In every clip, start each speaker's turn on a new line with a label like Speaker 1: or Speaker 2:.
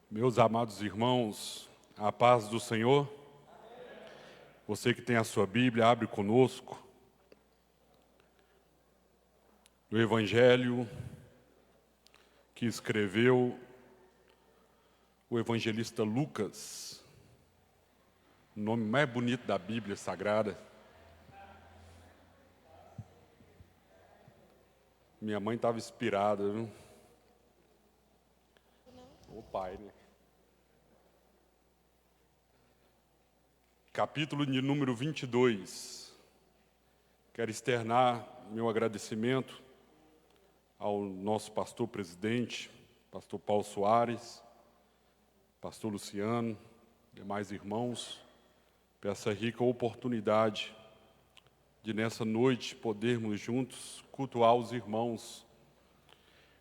Speaker 1: Meus amados irmãos, a paz do Senhor. Você que tem a sua Bíblia, abre conosco o Evangelho que escreveu o evangelista Lucas, o nome mais bonito da Bíblia Sagrada. Minha mãe estava inspirada, viu? O pai, né? Capítulo de número 22. Quero externar meu agradecimento ao nosso pastor presidente, pastor Paulo Soares, pastor Luciano, demais irmãos, por essa rica oportunidade de nessa noite podermos juntos cultuar os irmãos.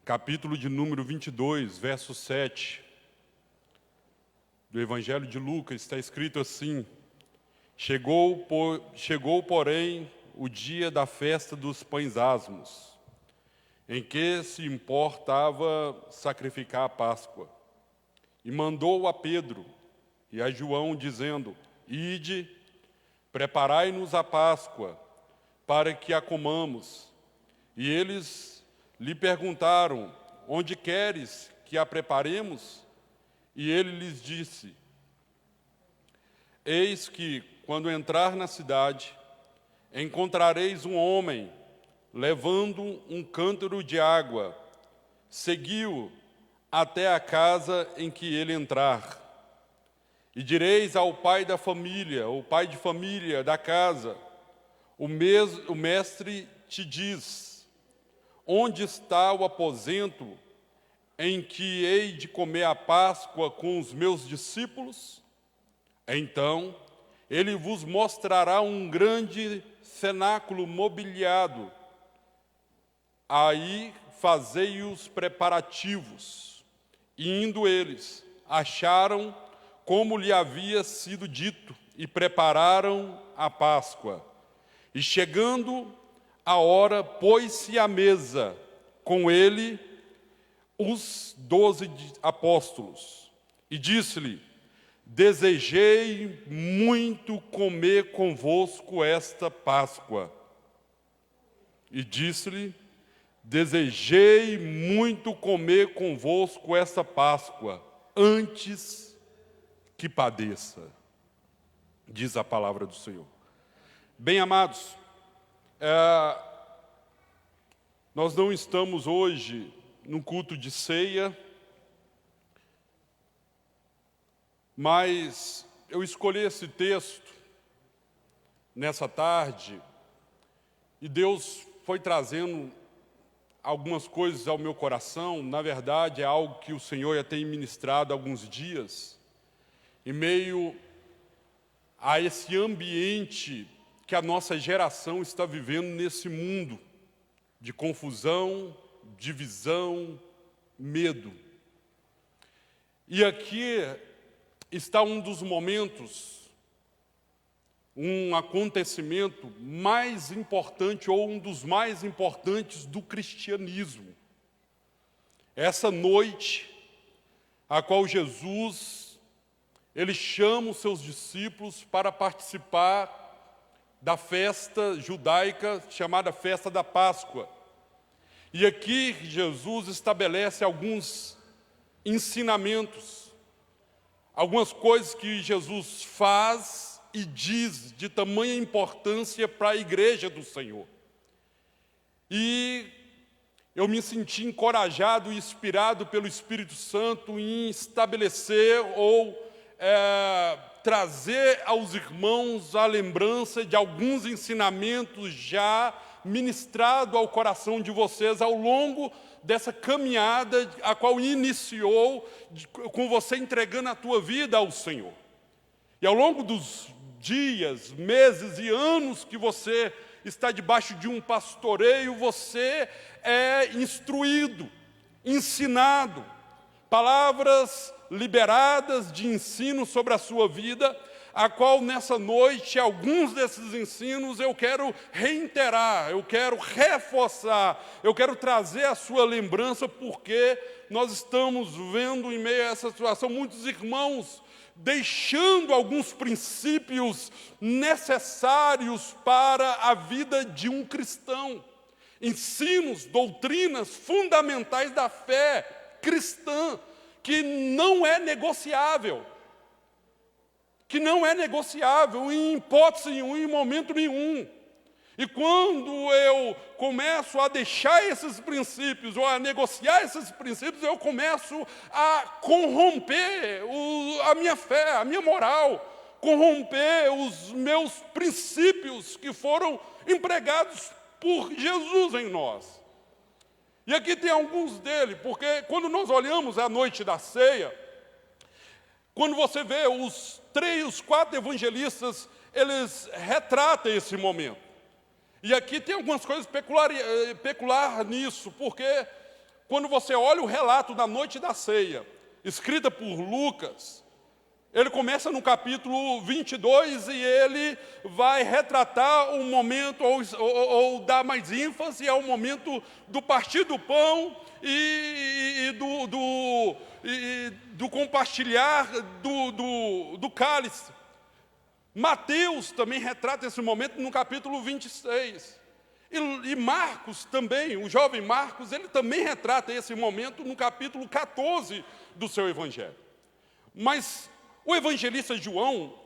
Speaker 1: Capítulo de número 22, verso 7, do Evangelho de Lucas, está escrito assim: Chegou, porém, o dia da festa dos pães asmos, em que se importava sacrificar a Páscoa. E mandou a Pedro e a João, dizendo: Ide, preparai-nos a Páscoa, para que a comamos. E eles lhe perguntaram: Onde queres que a preparemos? E ele lhes disse: Eis que, quando entrar na cidade, encontrareis um homem levando um cântaro de água. Segui-o até a casa em que ele entrar. E direis ao pai da família, o pai de família da casa: o mestre te diz: Onde está o aposento em que hei de comer a Páscoa com os meus discípulos? Então ele vos mostrará um grande cenáculo mobiliado. Aí fazei os preparativos. E indo eles, acharam como lhe havia sido dito, e prepararam a Páscoa. E chegando a hora, pôs-se à mesa com ele os 12 apóstolos. E disse-lhe: Desejei muito comer convosco esta Páscoa. E disse-lhe: Desejei muito comer convosco esta Páscoa, antes que padeça, diz a palavra do Senhor. Bem, amados, nós não estamos hoje num culto de ceia, mas eu escolhi esse texto nessa tarde e Deus foi trazendo algumas coisas ao meu coração. Na verdade, é algo que o Senhor já tem ministrado há alguns dias, em meio a esse ambiente que a nossa geração está vivendo nesse mundo de confusão, divisão, medo. E aqui está um dos momentos, um acontecimento mais importante, ou um dos mais importantes do cristianismo. Essa noite, a qual Jesus, ele chama os seus discípulos para participar da festa judaica chamada Festa da Páscoa. E aqui Jesus estabelece alguns ensinamentos, algumas coisas que Jesus faz e diz de tamanha importância para a igreja do Senhor. E eu me senti encorajado e inspirado pelo Espírito Santo em estabelecer ou trazer aos irmãos a lembrança de alguns ensinamentos já ministrados ao coração de vocês ao longo dessa caminhada a qual iniciou com você entregando a tua vida ao Senhor. E ao longo dos dias, meses e anos que você está debaixo de um pastoreio, você é instruído, ensinado, palavras liberadas de ensino sobre a sua vida, a qual nessa noite, alguns desses ensinos eu quero reiterar, eu quero reforçar, eu quero trazer a sua lembrança, porque nós estamos vendo em meio a essa situação muitos irmãos deixando alguns princípios necessários para a vida de um cristão. Ensinos, doutrinas fundamentais da fé cristã, que não é negociável. Que não é negociável em hipótese nenhuma, em momento nenhum. E quando eu começo a deixar esses princípios, ou a negociar esses princípios, eu começo a corromper a minha fé, a minha moral, corromper os meus princípios que foram empregados por Jesus em nós. E aqui tem alguns deles, porque quando nós olhamos a noite da ceia, quando você vê os 4 evangelistas, eles retratam esse momento. E aqui tem algumas coisas peculiar nisso, porque quando você olha o relato da noite da ceia, escrita por Lucas, ele começa no capítulo 22 e ele vai retratar um momento, ou dar mais ênfase ao momento do partir do pão e do compartilhar do cálice. Mateus também retrata esse momento no capítulo 26. E Marcos também, o jovem Marcos, ele também retrata esse momento no capítulo 14 do seu evangelho. Mas o evangelista João,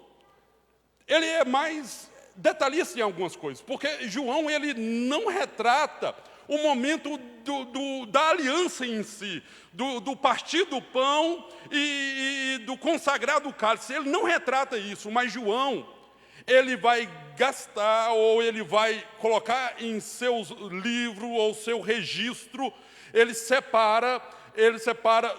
Speaker 1: ele é mais detalhista em algumas coisas, porque João, ele não retrata o momento da aliança em si, do partir do pão e do consagrar do cálice. Ele não retrata isso, mas João, ele vai gastar, ou ele vai colocar em seu livro, ou seu registro, ele separa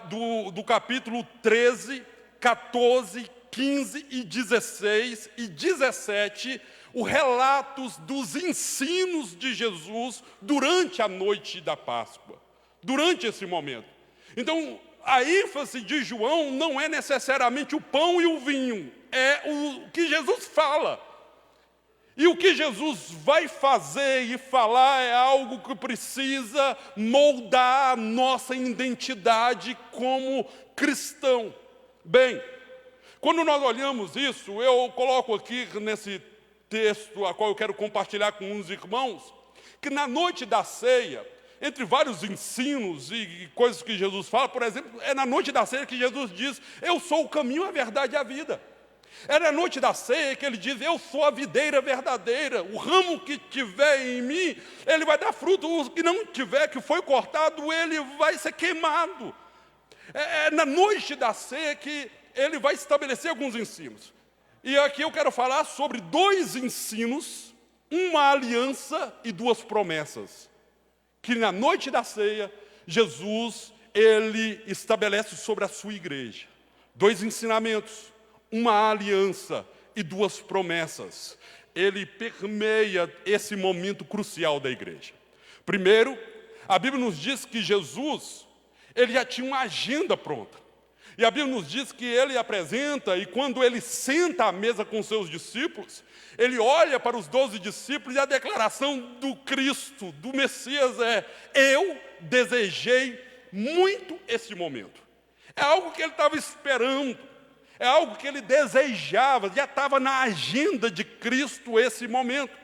Speaker 1: do capítulo 13, 14, 15 e 16 e 17, os relatos dos ensinos de Jesus durante a noite da Páscoa, durante esse momento. Então, a ênfase de João não é necessariamente o pão e o vinho, é o que Jesus fala. E o que Jesus vai fazer e falar é algo que precisa moldar a nossa identidade como cristão. Bem, quando nós olhamos isso, eu coloco aqui nesse texto, a qual eu quero compartilhar com uns irmãos, que na noite da ceia, entre vários ensinos e coisas que Jesus fala, por exemplo, é na noite da ceia que Jesus diz: eu sou o caminho, a verdade e a vida. É na noite da ceia que ele diz: eu sou a videira verdadeira, o ramo que tiver em mim, ele vai dar fruto, o que não tiver, que foi cortado, ele vai ser queimado. É na noite da ceia que ele vai estabelecer alguns ensinos. E aqui eu quero falar sobre 2 ensinos, uma aliança e 2 promessas, que na noite da ceia, Jesus, ele estabelece sobre a sua igreja. 2 ensinamentos, uma aliança e 2 promessas. Ele permeia esse momento crucial da igreja. Primeiro, a Bíblia nos diz que Jesus, ele já tinha uma agenda pronta. E a Bíblia nos diz que ele apresenta, e quando ele senta à mesa com seus discípulos, ele olha para os 12 discípulos, e a declaração do Cristo, do Messias é: eu desejei muito esse momento. É algo que ele estava esperando, é algo que ele desejava, já estava na agenda de Cristo esse momento.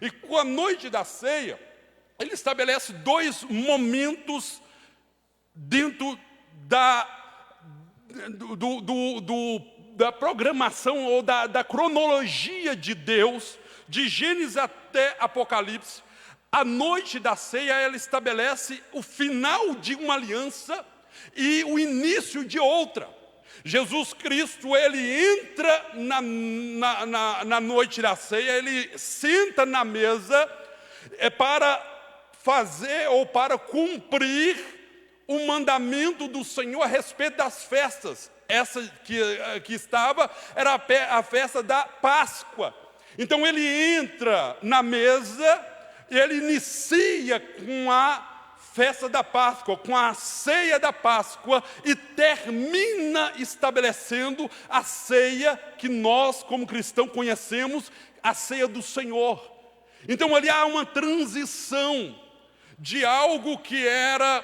Speaker 1: E com a noite da ceia, ele estabelece 2 momentos dentro da programação ou da cronologia de Deus, de Gênesis até Apocalipse. A noite da ceia, ela estabelece o final de uma aliança e o início de outra. Jesus Cristo, ele entra na noite da ceia, ele senta na mesa para fazer ou para cumprir o mandamento do Senhor a respeito das festas. Essa que estava era a festa da Páscoa. Então ele entra na mesa e ele inicia com a festa da Páscoa, com a ceia da Páscoa, e termina estabelecendo a ceia que nós, como cristãos, conhecemos, a ceia do Senhor. Então ali há uma transição de algo que era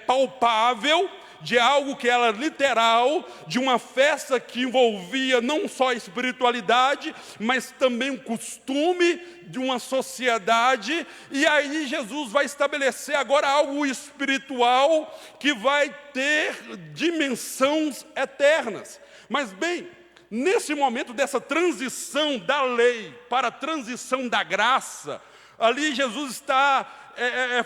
Speaker 1: palpável, de algo que era literal, de uma festa que envolvia não só a espiritualidade, mas também o costume de uma sociedade. E aí Jesus vai estabelecer agora algo espiritual que vai ter dimensões eternas. Mas bem, nesse momento dessa transição da lei para a transição da graça, ali Jesus está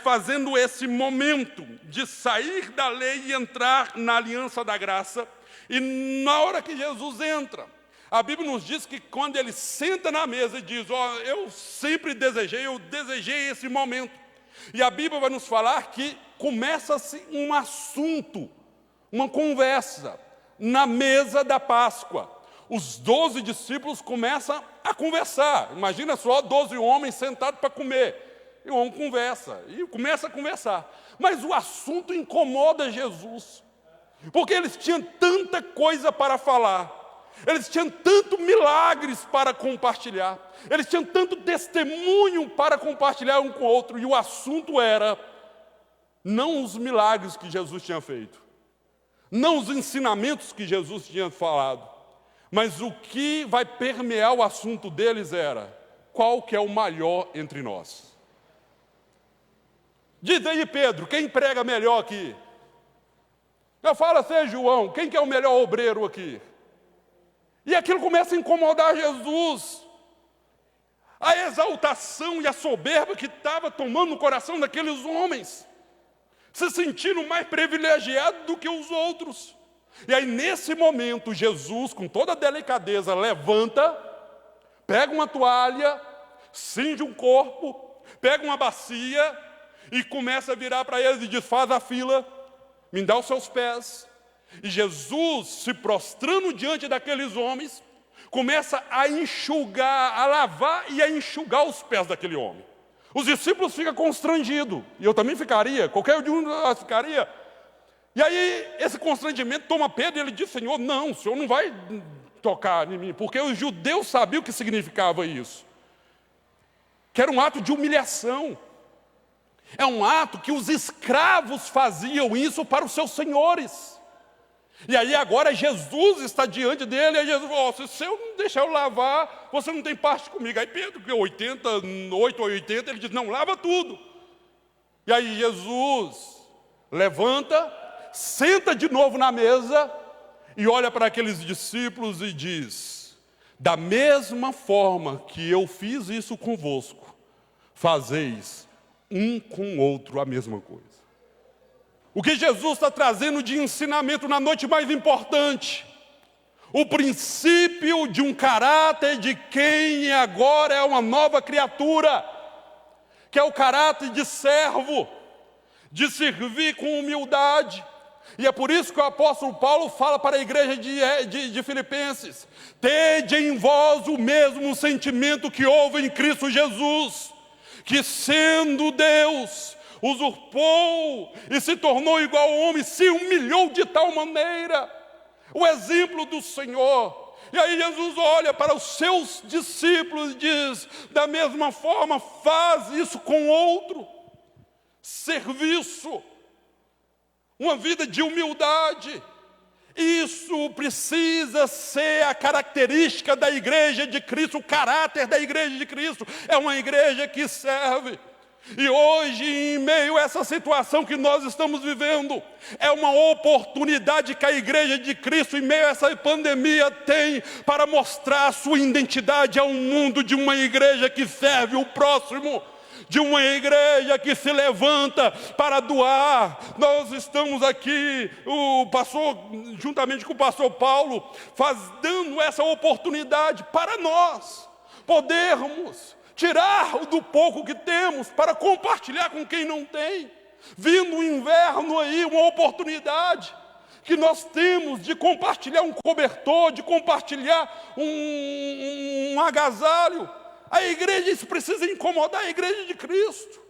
Speaker 1: fazendo esse momento de sair da lei e entrar na aliança da graça. E na hora que Jesus entra, a Bíblia nos diz que quando ele senta na mesa e diz, eu sempre desejei, eu desejei esse momento. E a Bíblia vai nos falar que começa-se um assunto, uma conversa, na mesa da Páscoa. Os 12 discípulos começam a conversar. Imagina só 12 homens sentados para comer. E o homem conversa, e começa a conversar. Mas o assunto incomoda Jesus, porque eles tinham tanta coisa para falar, eles tinham tanto milagres para compartilhar, eles tinham tanto testemunho para compartilhar um com o outro, e o assunto era não os milagres que Jesus tinha feito, não os ensinamentos que Jesus tinha falado, mas o que vai permear o assunto deles era, qual que é o maior entre nós? Diz aí, Pedro, quem prega melhor aqui? Eu falo assim, João, quem que é o melhor obreiro aqui? E aquilo começa a incomodar Jesus. A exaltação e a soberba que estava tomando no coração daqueles homens, se sentindo mais privilegiados do que os outros. E aí, nesse momento, Jesus, com toda a delicadeza, levanta, pega uma toalha, cinge um corpo, pega uma bacia, e começa a virar para eles e diz, faz a fila, me dá os seus pés. E Jesus, se prostrando diante daqueles homens, começa a enxugar, a lavar e a enxugar os pés daquele homem. Os discípulos ficam constrangidos, e eu também ficaria, qualquer um de nós ficaria. E aí esse constrangimento toma Pedro e ele diz, Senhor, não, o Senhor não vai tocar em mim, porque os judeus sabiam o que significava isso. Que era um ato de humilhação. É um ato que os escravos faziam isso para os seus senhores. E aí agora Jesus está diante dele, e Jesus falou, se eu não deixar eu lavar, você não tem parte comigo. Aí Pedro, que 88 ou 80, ele diz, não, lava tudo. E aí Jesus levanta, senta de novo na mesa, e olha para aqueles discípulos e diz, da mesma forma que eu fiz isso convosco, fazeis um com o outro a mesma coisa. O que Jesus está trazendo de ensinamento na noite mais importante, o princípio de um caráter de quem agora é uma nova criatura, que é o caráter de servo, de servir com humildade. E é por isso que o apóstolo Paulo fala para a igreja de Filipenses, tede em vós o mesmo sentimento que houve em Cristo Jesus, que sendo Deus, usurpou e se tornou igual ao homem, se humilhou de tal maneira, o exemplo do Senhor. E aí Jesus olha para os seus discípulos e diz, da mesma forma, faz isso com outro, serviço, uma vida de humildade. Isso precisa ser a característica da igreja de Cristo, o caráter da igreja de Cristo. É uma igreja que serve. E hoje, em meio a essa situação que nós estamos vivendo, é uma oportunidade que a igreja de Cristo, em meio a essa pandemia, tem para mostrar a sua identidade ao mundo de uma igreja que serve o próximo, de uma igreja que se levanta para doar. Nós estamos aqui, o pastor, juntamente com o pastor Paulo, dando essa oportunidade para nós podermos tirar do pouco que temos para compartilhar com quem não tem. Vindo o inverno aí, uma oportunidade que nós temos de compartilhar um cobertor, de compartilhar um agasalho. A igreja, isso precisa incomodar a igreja de Cristo.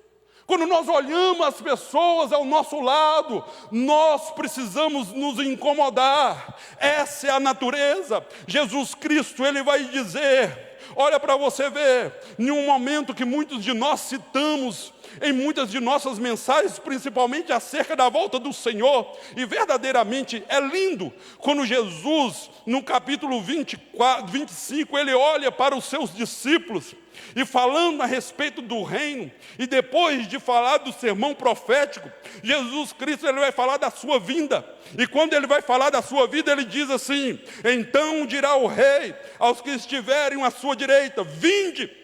Speaker 1: Quando nós olhamos as pessoas ao nosso lado, nós precisamos nos incomodar. Essa é a natureza. Jesus Cristo, Ele vai dizer, olha para você ver, em um momento que muitos de nós citamos, em muitas de nossas mensagens, principalmente acerca da volta do Senhor, e verdadeiramente é lindo, quando Jesus, no capítulo 25, Ele olha para os seus discípulos, e falando a respeito do reino, e depois de falar do sermão profético, Jesus Cristo, Ele vai falar da sua vinda, e quando Ele vai falar da sua vida, Ele diz assim, então dirá o rei aos que estiverem à sua direita, vinde,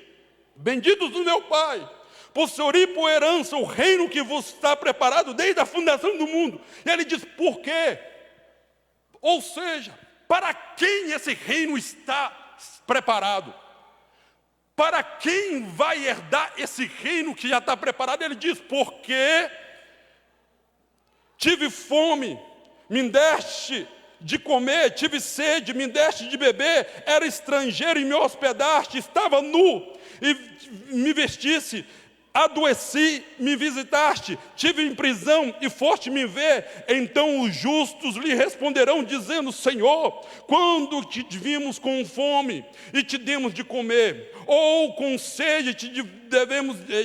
Speaker 1: benditos do meu Pai, possuir por herança o reino que vos está preparado desde a fundação do mundo. E Ele diz, por quê? Ou seja, para quem esse reino está preparado? Para quem vai herdar esse reino que já está preparado? Ele diz, porque tive fome, me deste de comer, tive sede, me deste de beber, era estrangeiro e me hospedaste, estava nu e me vestisse, adoeci, me visitaste, tive em prisão e foste me ver. Então os justos lhe responderão, dizendo, Senhor, quando te vimos com fome e te demos de comer, ou com sede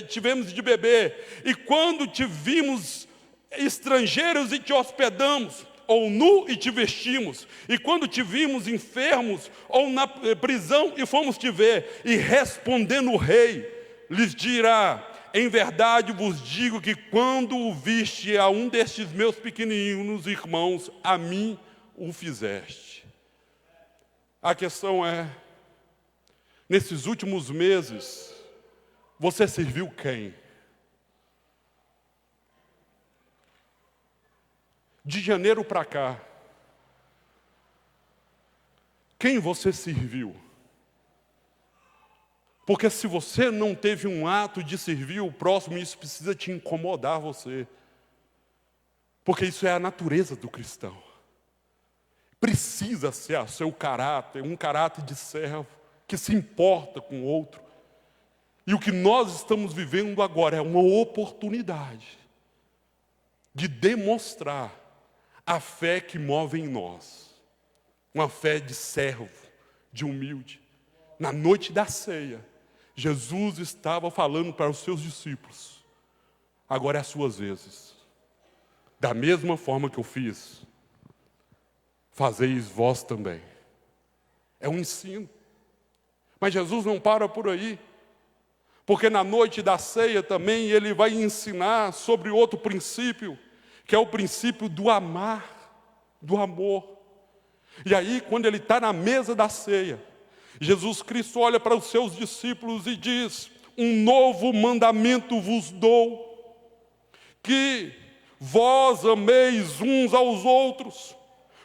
Speaker 1: tivemos de beber, e quando te vimos estrangeiros e te hospedamos, ou nu e te vestimos, e quando te vimos enfermos, ou na prisão e fomos te ver. E respondendo o rei, lhes dirá, em verdade vos digo que quando o viste a um destes meus pequeninos irmãos, a mim o fizeste. A questão é, nesses últimos meses, você serviu quem? De janeiro para cá, quem você serviu? Porque se você não teve um ato de servir o próximo, isso precisa te incomodar você. Porque isso é a natureza do cristão. Precisa ser o seu caráter, um caráter de servo, que se importa com o outro. E o que nós estamos vivendo agora é uma oportunidade de demonstrar a fé que move em nós. Uma fé de servo, de humilde. Na noite da ceia, Jesus estava falando para os seus discípulos, agora é as suas vezes. Da mesma forma que eu fiz, fazeis vós também. É um ensino. Mas Jesus não para por aí, porque na noite da ceia também Ele vai ensinar sobre outro princípio, que é o princípio do amar, do amor. E aí, quando Ele está na mesa da ceia, Jesus Cristo olha para os seus discípulos e diz, um novo mandamento vos dou, que vós ameis uns aos outros,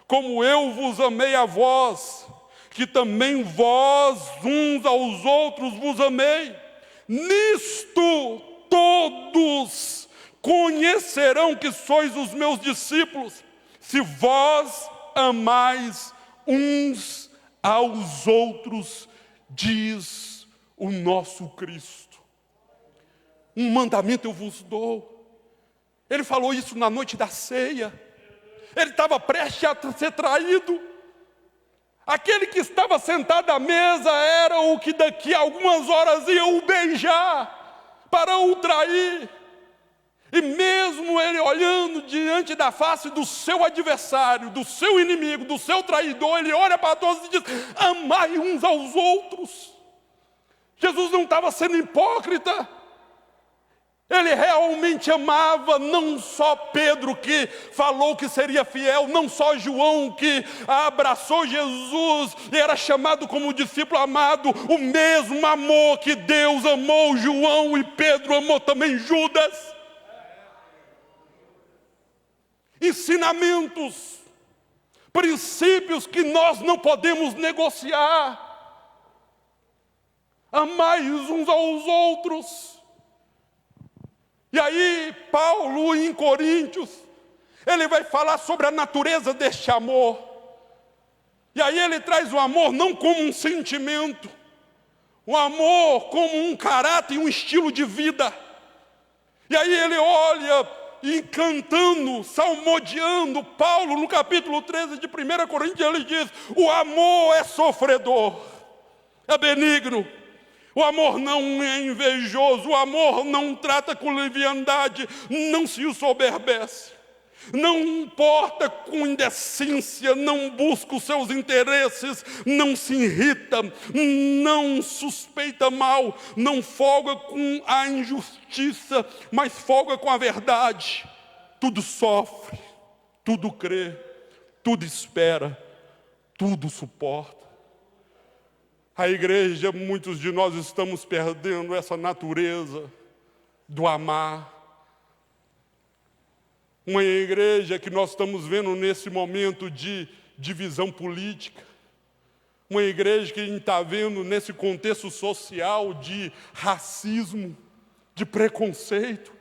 Speaker 1: como eu vos amei a vós, que também vós uns aos outros vos amei. Nisto todos conhecerão que sois os meus discípulos, se vós amais uns aos outros, diz o nosso Cristo. Um mandamento eu vos dou. Ele falou isso na noite da ceia. Ele estava prestes a ser traído. Aquele que estava sentado à mesa era o que daqui a algumas horas ia o beijar para o trair. E mesmo ele olhando diante da face do seu adversário, do seu inimigo, do seu traidor, ele olha para todos e diz, amai uns aos outros. Jesus não estava sendo hipócrita. Ele realmente amava não só Pedro, que falou que seria fiel, não só João, que abraçou Jesus e era chamado como discípulo amado, o mesmo amor que Deus amou João e Pedro amou também Judas. Ensinamentos, princípios que nós não podemos negociar. Amai uns aos outros. E aí, Paulo, em Coríntios, ele vai falar sobre a natureza deste amor. E aí ele traz o amor não como um sentimento, o amor como um caráter e um estilo de vida. E aí ele olha, encantando, salmodiando, Paulo, no capítulo 13 de 1 Coríntios, ele diz: o amor é sofredor, é benigno, o amor não é invejoso, o amor não trata com leviandade, não se ensoberbece, não porta com indecência, não busca os seus interesses, não se irrita, não suspeita mal, não folga com a injustiça, mas folga com a verdade. Tudo sofre, tudo crê, tudo espera, tudo suporta. A igreja, muitos de nós estamos perdendo essa natureza do amar. Uma igreja que nós estamos vendo nesse momento de divisão política. Uma igreja que a gente está vendo nesse contexto social de racismo, de preconceito,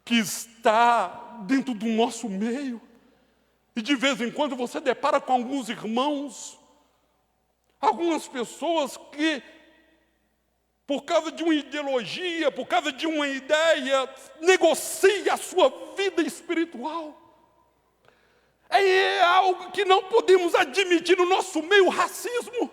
Speaker 1: que está dentro do nosso meio. E de vez em quando você depara com alguns irmãos, algumas pessoas que, por causa de uma ideologia, por causa de uma ideia, negocia a sua vida espiritual. É algo que não podemos admitir no nosso meio, racismo.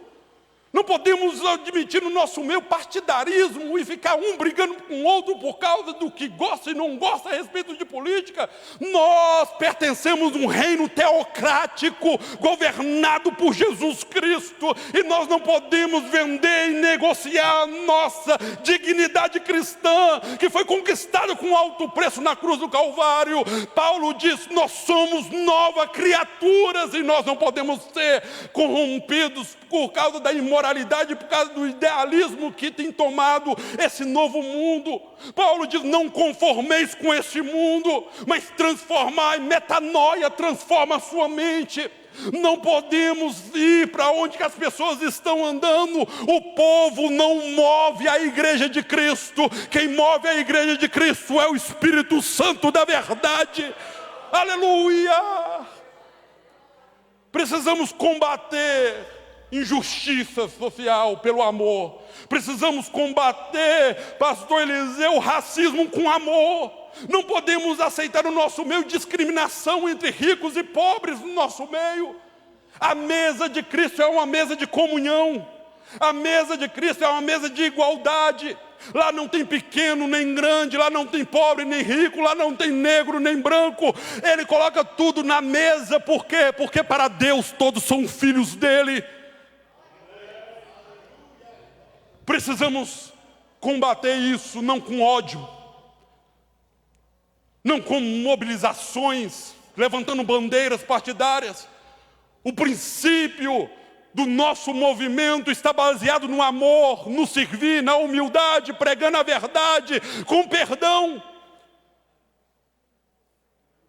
Speaker 1: Não podemos admitir no nosso meio partidarismo e ficar um brigando com o outro por causa do que gosta e não gosta a respeito de política. Nós pertencemos a um reino teocrático, governado por Jesus Cristo, e nós não podemos vender e negociar a nossa dignidade cristã, que foi conquistada com alto preço na cruz do Calvário. Paulo diz: nós somos novas criaturas e nós não podemos ser corrompidos por causa da imoralidade, por causa do idealismo que tem tomado esse novo mundo. Paulo diz: não conformeis com esse mundo, mas transformai, metanoia, transforma a sua mente. Não podemos ir para onde que as pessoas estão andando. O povo não move a igreja de Cristo. Quem move a igreja de Cristo é o Espírito Santo da verdade. Aleluia! Precisamos combater injustiça social pelo amor. Precisamos combater, pastor Eliseu, o racismo com amor. Não podemos aceitar no nosso meio discriminação entre ricos e pobres no nosso meio. A mesa de Cristo é uma mesa de comunhão. A mesa de Cristo é uma mesa de igualdade. Lá não tem pequeno nem grande, lá não tem pobre nem rico, lá não tem negro nem branco. Ele coloca tudo na mesa. Por quê? Porque para Deus todos são filhos dele. Precisamos combater isso, não com ódio, não com mobilizações, levantando bandeiras partidárias. O princípio do nosso movimento está baseado no amor, no servir, na humildade, pregando a verdade, com perdão.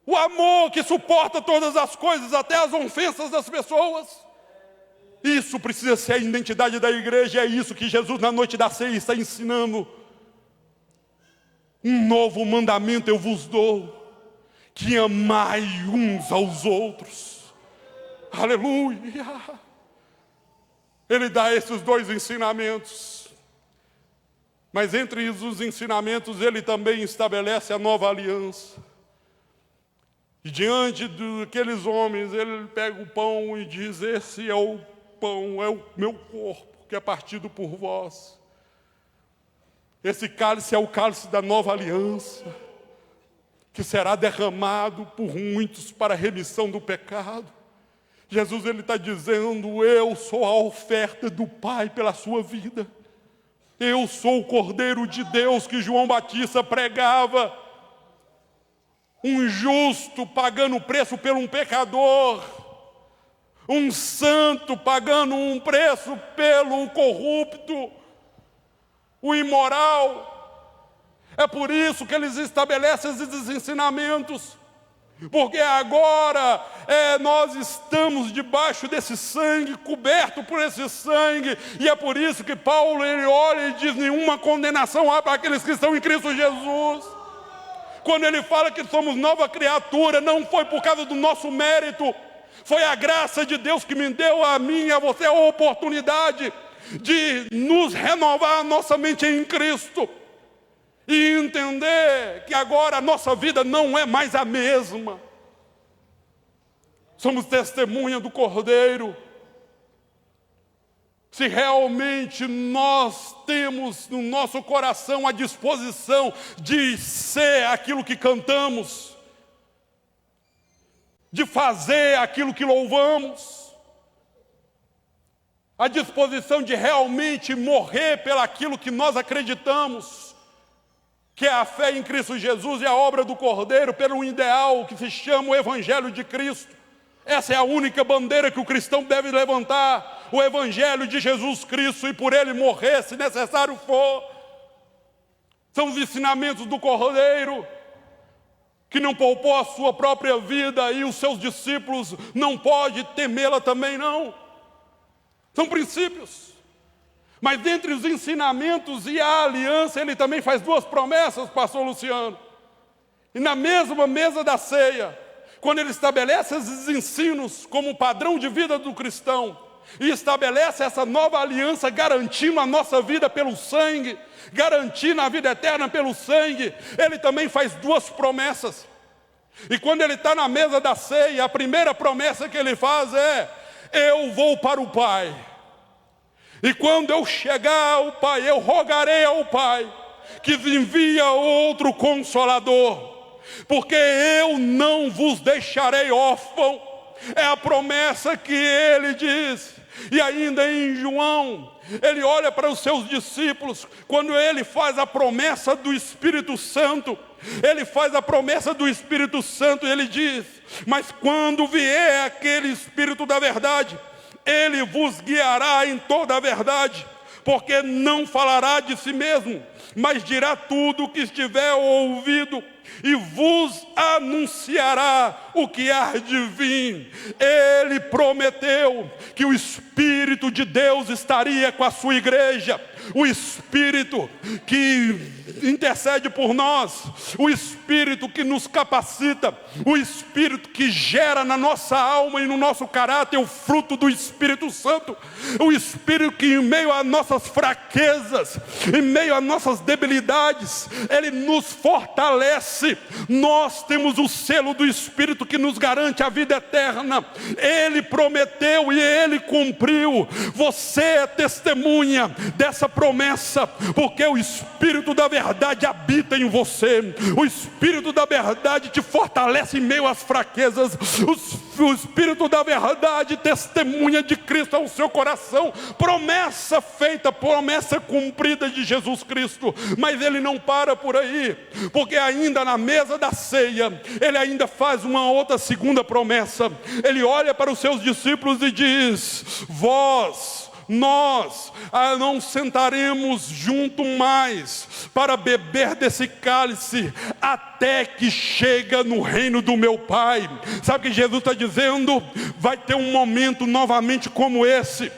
Speaker 1: O amor que suporta todas as coisas, até as ofensas das pessoas. Isso precisa ser a identidade da igreja. É isso que Jesus na noite da ceia está ensinando. Um novo mandamento eu vos dou, que amai uns aos outros. Aleluia! Ele dá esses dois ensinamentos. Mas entre os ensinamentos ele também estabelece a nova aliança. E diante daqueles homens ele pega o pão e diz: esse é o pão, é o meu corpo, que é partido por vós. Esse cálice é o cálice da nova aliança, que será derramado por muitos para a remissão do pecado. Jesus ele está dizendo: eu sou a oferta do Pai pela sua vida. Eu sou o Cordeiro de Deus que João Batista pregava. Um justo pagando o preço por um pecador. Um santo pagando um preço pelo corrupto, o imoral. É por isso que eles estabelecem esses ensinamentos. Porque agora nós estamos debaixo desse sangue, coberto por esse sangue. E é por isso que Paulo ele olha e diz: nenhuma condenação há para aqueles que estão em Cristo Jesus. Quando ele fala que somos nova criatura, não foi por causa do nosso mérito. Foi a graça de Deus que me deu a mim e a você a oportunidade de nos renovar a nossa mente em Cristo. e entender que agora a nossa vida não é mais a mesma. Somos testemunha do Cordeiro. Se realmente nós temos no nosso coração a disposição de ser aquilo que cantamos, de fazer aquilo que louvamos, a disposição de realmente morrer pelaquilo que nós acreditamos, que é a fé em Cristo Jesus e a obra do Cordeiro, pelo ideal que se chama o Evangelho de Cristo. Essa é a única bandeira que o cristão deve levantar, o Evangelho de Jesus Cristo, e por ele morrer, se necessário for. São os ensinamentos do Cordeiro, que não poupou a sua própria vida, e os seus discípulos não podem temê-la também não. São princípios. Mas dentre os ensinamentos e a aliança, ele também faz duas promessas, pastor Luciano. E na mesma mesa da ceia, quando ele estabelece esses ensinos como padrão de vida do cristão, e estabelece essa nova aliança, garantindo a nossa vida pelo sangue, garantindo a vida eterna pelo sangue, ele também faz duas promessas. E quando ele está na mesa da ceia, a primeira promessa que ele faz é: eu vou para o Pai, e quando eu chegar ao Pai, eu rogarei ao Pai que envia outro Consolador, porque eu não vos deixarei órfão. É a promessa que ele diz. E ainda em João, ele olha para os seus discípulos, quando ele faz a promessa do Espírito Santo, ele faz a promessa do Espírito Santo, e ele diz: mas quando vier aquele Espírito da verdade, ele vos guiará em toda a verdade, porque não falará de si mesmo, mas dirá tudo o que estiver ouvido, e vos anunciará o que há de vir. Ele prometeu que o Espírito de Deus estaria com a sua igreja, o Espírito que intercede por nós, o Espírito que nos capacita, o Espírito que gera na nossa alma e no nosso caráter o fruto do Espírito Santo, o Espírito que em meio às nossas fraquezas, em meio às nossas debilidades, ele nos fortalece. Nós temos o selo do Espírito que nos garante a vida eterna. Ele prometeu e ele cumpriu. Você é testemunha dessa promessa, porque o Espírito da verdade habita em você. O Espírito da verdade te fortalece em meio às fraquezas. O Espírito da verdade testemunha de Cristo ao seu coração. Promessa feita, promessa cumprida de Jesus Cristo. Mas ele não para por aí, porque ainda na mesa da ceia, ele ainda faz uma outra segunda promessa. Ele olha para os seus discípulos e diz: nós não sentaremos junto mais para beber desse cálice até que chega no reino do meu Pai. Sabe o que Jesus está dizendo? Vai ter um momento novamente como esse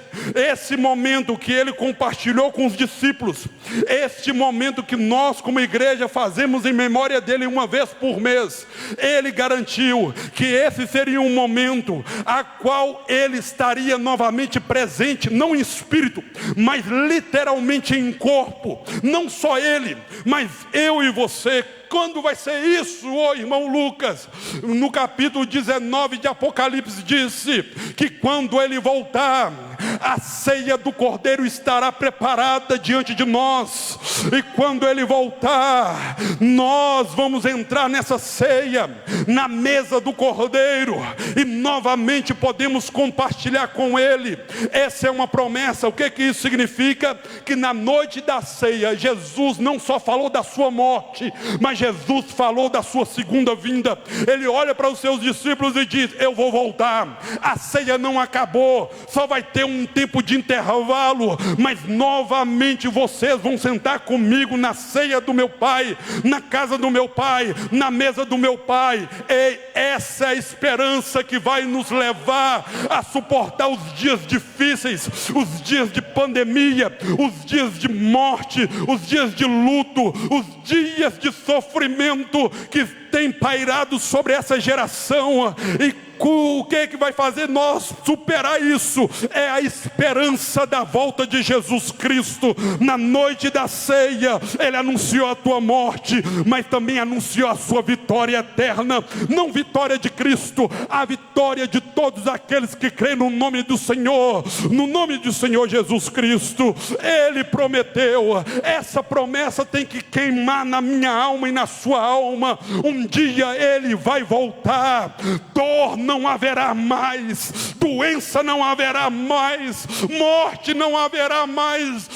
Speaker 1: momento que ele compartilhou com os discípulos, este momento que nós como igreja fazemos em memória dele uma vez por mês. Ele garantiu que esse seria um momento a qual ele estaria novamente presente, não em espírito, mas literalmente em corpo. Não só ele, mas eu e você. Quando vai ser isso, irmão Lucas? No capítulo 19 de Apocalipse disse que quando ele voltar, a ceia do Cordeiro estará preparada diante de nós. E quando ele voltar, nós vamos entrar nessa ceia, na mesa do Cordeiro, e novamente podemos compartilhar com ele. Essa é uma promessa. O que isso significa? Que na noite da ceia, Jesus não só falou da sua morte, mas Jesus falou da sua segunda vinda. Ele olha para os seus discípulos e diz: eu vou voltar. A ceia não acabou, só vai ter um tempo de intervalo, mas novamente vocês vão sentar comigo na ceia do meu Pai, na casa do meu Pai, na mesa do meu Pai. E essa é a esperança que vai nos levar a suportar os dias difíceis, os dias de pandemia, os dias de morte, os dias de luto, os dias de sofrimento que tem pairado sobre essa geração. E o que vai fazer nós superar isso? É a esperança da volta de Jesus Cristo. Na noite da ceia, Ele anunciou a tua morte, mas também anunciou a sua vitória eterna. Não vitória de Cristo, a vitória de todos aqueles que creem no nome do Senhor, no nome do Senhor Jesus Cristo. Ele prometeu, essa promessa tem que queimar na minha alma e na sua alma. Um dia Ele vai voltar, dor não haverá mais, doença não haverá mais, morte não haverá mais.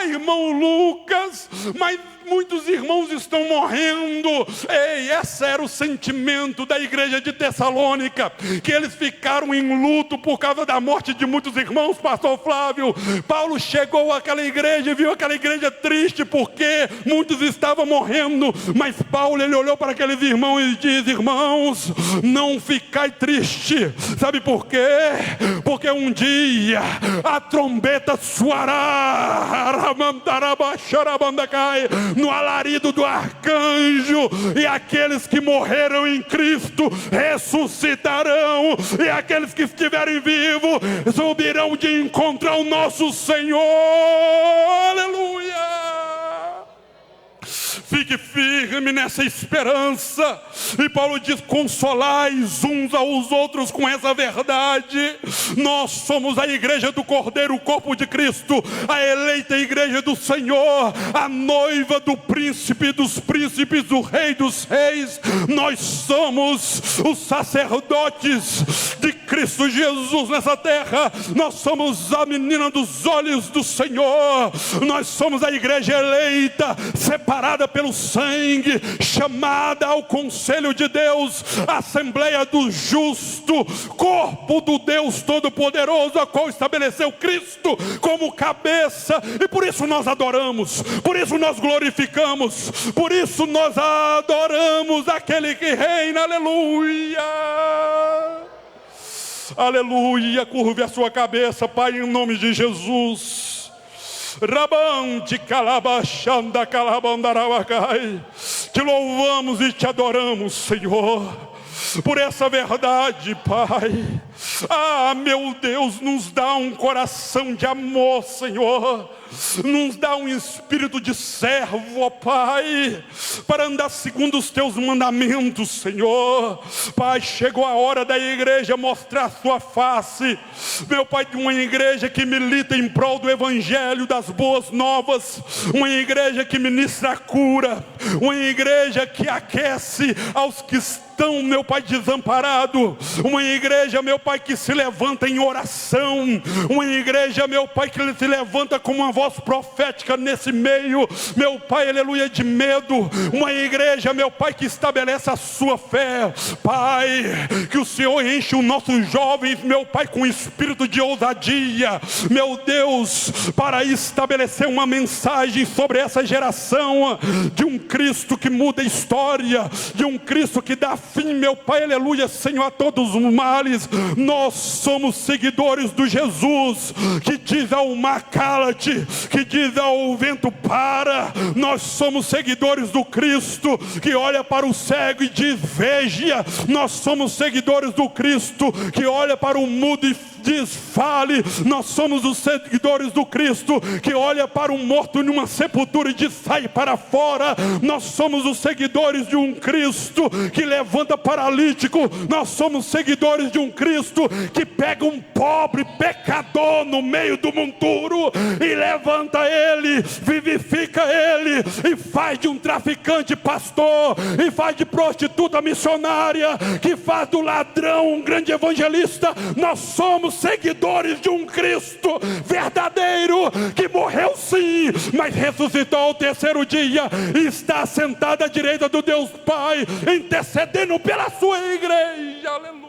Speaker 1: Irmão Lucas, mas muitos irmãos estão morrendo. Ei, esse era o sentimento da igreja de Tessalônica, que eles ficaram em luto por causa da morte de muitos irmãos, pastor Flávio. Paulo chegou àquela igreja e viu aquela igreja triste, porque muitos estavam morrendo, mas Paulo, ele olhou para aqueles irmãos e disse: irmãos, não ficai triste. Sabe por quê? Porque um dia a trombeta soará, no alarido do arcanjo, e aqueles que morreram em Cristo ressuscitarão, e aqueles que estiverem vivos subirão de encontro ao nosso Senhor. Aleluia! Fique firme nessa esperança. E Paulo diz: consolais uns aos outros com essa verdade. Nós somos a igreja do Cordeiro, o corpo de Cristo, a eleita igreja do Senhor, a noiva do príncipe dos príncipes, do rei dos reis. Nós somos os sacerdotes de Cristo Jesus nessa terra. Nós somos a menina dos olhos do Senhor. Nós somos a igreja eleita, separada pelo sangue, chamada ao conselho de Deus, assembleia do justo, corpo do Deus Todo-Poderoso, a qual estabeleceu Cristo como cabeça. E por isso nós adoramos, por isso nós glorificamos, por isso nós adoramos aquele que reina. Aleluia, aleluia. Curve a sua cabeça, Pai, em nome de Jesus. Rabante calabachanda calabandarabacai. Te louvamos e te adoramos, Senhor, por essa verdade, Pai. Meu Deus, nos dá um coração de amor, Senhor. Nos dá um espírito de servo, ó Pai, para andar segundo os teus mandamentos, Senhor. Pai, chegou a hora da igreja mostrar a sua face, meu Pai, de uma igreja que milita em prol do evangelho, das boas novas, uma igreja que ministra a cura, uma igreja que aquece aos que estão, meu Pai, desamparado, uma igreja, meu Pai, que se levanta em oração, uma igreja, meu Pai, que se levanta com uma voz profética nesse meio, meu Pai, aleluia, de medo, uma igreja, meu Pai, que estabelece a sua fé. Pai, que o Senhor enche os nossos jovens, meu Pai, com espírito de ousadia, meu Deus, para estabelecer uma mensagem sobre essa geração, de um Cristo que muda a história, de um Cristo que dá fim, meu Pai, aleluia, Senhor, a todos os males. Nós somos seguidores do Jesus que diz ao mar cala-te, que diz ao vento para. Nós somos seguidores do Cristo que olha para o cego e diz veja. Nós somos seguidores do Cristo que olha para o mudo e diz fale. Nós somos os seguidores do Cristo que olha para um morto numa sepultura e diz sai para fora. Nós somos os seguidores de um Cristo que levanta paralítico. Nós somos seguidores de um Cristo que pega um pobre pecador no meio do monturo e levanta ele, vivifica ele e faz de um traficante pastor, e faz de prostituta missionária, que faz do ladrão um grande evangelista. Nós somos seguidores de um Cristo verdadeiro que morreu sim, mas ressuscitou ao terceiro dia e está sentado à direita do Deus Pai, intercedendo pela sua igreja. Aleluia.